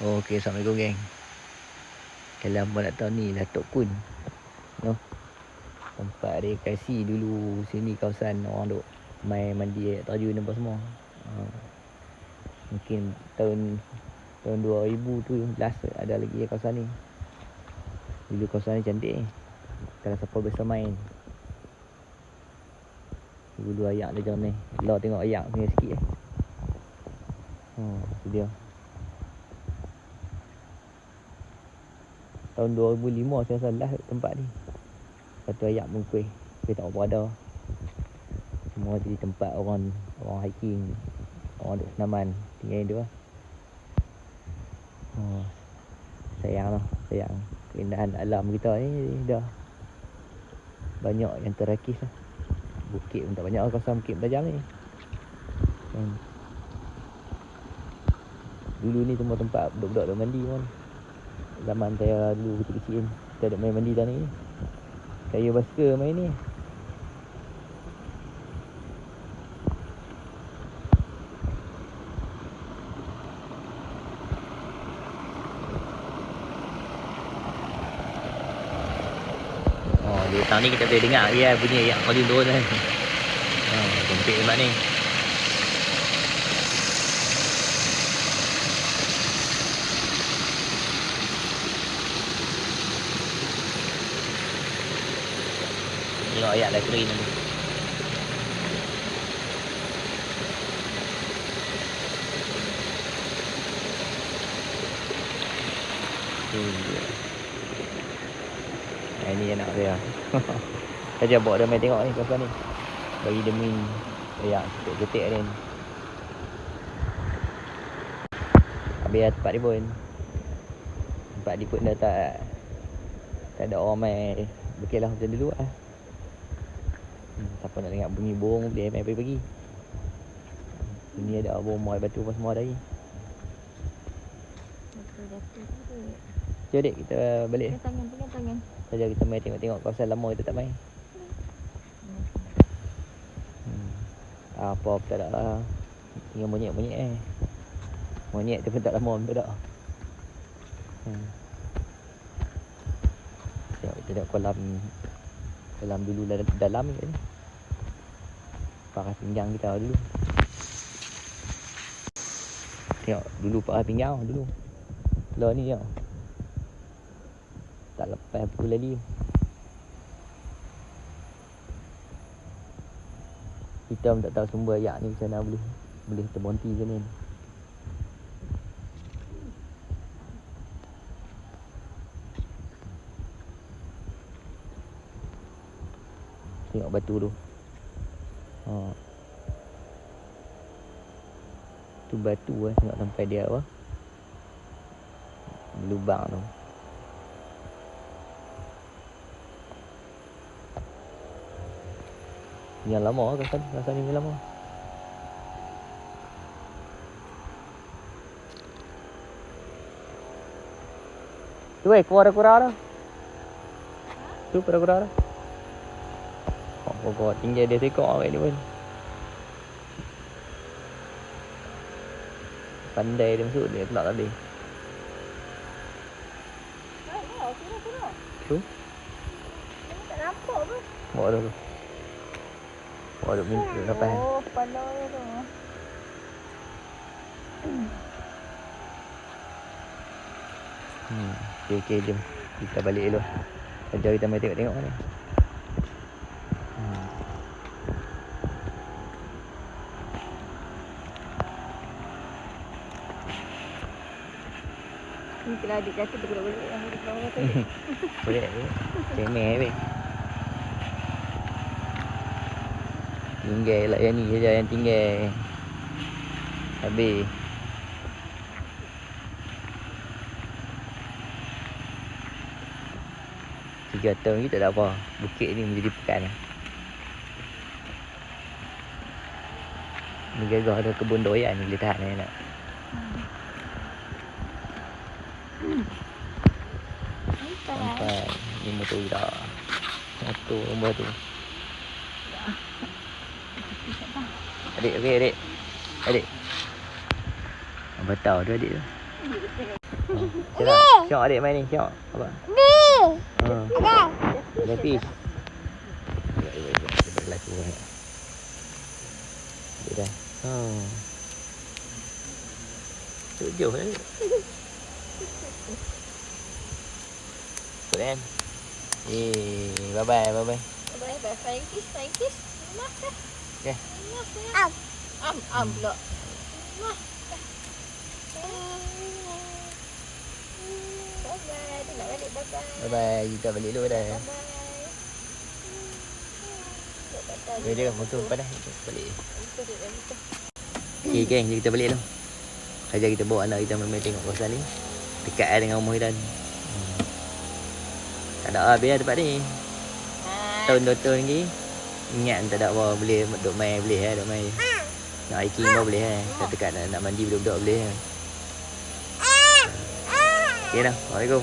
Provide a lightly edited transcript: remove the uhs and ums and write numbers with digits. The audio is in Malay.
Okey, Assalamualaikum geng. Kalau hangpa nak tahu ni lah Tok Kun. No. Tempat rekreasi dulu sini kawasan orang duk main mandi air terjun apa semua. Mungkin tahun 2000 tu last ada lagi kawasan ni. Dulu kawasan ni cantik ni. Kalau siapa biasa main. Dulu ayak dia macam ni. Lah tengok ayak punya sikit tu dia. Tahun 2005 saya salah tempat ni. Satu ayak pun kuih tak berada. Semua jadi tempat orang hiking, orang duk senaman tinggal dia. Sayang keindahan alam kita ni dah banyak yang terakis lah. Bukit pun tak banyak, kawasan Bukit Berajang ni. Dulu ni semua tempat budak-budak duk mandi pun. Zaman saya dulu kecil-kecil kita duk main mandi tanah ni. Kayu basker main ni. Di hutang ni kita boleh dengar bunyi ayak paling turun kan. Cantik tempat ni. Tengok ayak dah kering ni. Ini anak dia. Saja bawa dia main tengok ni kawasan ni. Bagi dia main ayak ketik ni. Habis tempat dia pun. Tempat dia pun dah tak ada orang main. Okey lah macam dulu lah. Siapa nak dengar bunyi burung boleh main pagi-pagi. Sini ada burung muai batu apa semua ada lagi. Jom dek kita balik. Pegang tangan. Saja kita main tengok-tengok kawasan lama kita tak main. Apa tak ada lah. Tinggal monyet-monyet Monyet tu pun tak lama pun tak ada. Tengok kita tengok kolam dulu dalam ni. Paras pinggang kita dulu. Tengok dulu paras pinggang dulu. Lah ni tengok. Tak lepas pukul lagi. Kita pun tak tahu sumber ayak ni macam mana boleh terbonti macam ni. Tengok batu tu. Tu batu tengok sampai dia apa. Lubang tu. Yang lama kawasan ni lama. Tu kura-kura dah. Tu kura-kura dah. Kok tinggal dia tekok orang ni pun. Pandai dia masuk dia kelak tadi. Tu. Tak nampak pun. Bawa tu. Bawa duk minta lepas. Kepala dia tu. Okey, jom. Kita balik dulu. Sekejap kita mai tengok-tengok ni. Ni kalau adik jatuh tergolak-golak yang di bawah tu. Boleh. Cemeh weh. Tinggal lah yang ni saja yang tinggal. Habis. Tiga tahun ni tak ada apa. Bukit ni menjadi pekan. Ni gagah ada kebun doyan ni boleh tahan ni nak. Sampai ni motor dah. Motor rumah tu. Adik. Abang tahu tu adik tu. Syok adik main ni, syok. Apa? Ada fish. Dia berlaku. Dia dah. Tujuh kan? Ikut kan? Bye-bye, bye-bye. Bye-bye. Flying kiss, flying kiss. Makan. Okay. Am pula. Mah. Bye-bye. Dia nak balik, bye-bye. Bye-bye, kita balik dulu dah. Bye-bye. Dia motor panas, kita balik. Betul. Okay, geng, kita balik dulu. Sekejap kita bawa anak kita main tengok kawasan ni. Dekat dengan rumah kita ni. Tak ada habis lah tempat ni. Tahun 2 tahun lagi. Ingat tak ada apa boleh duk main boleh duk main. Nak hiking pun boleh Kat dekat nak mandi budak-budak boleh Okay dah. Assalamualaikum.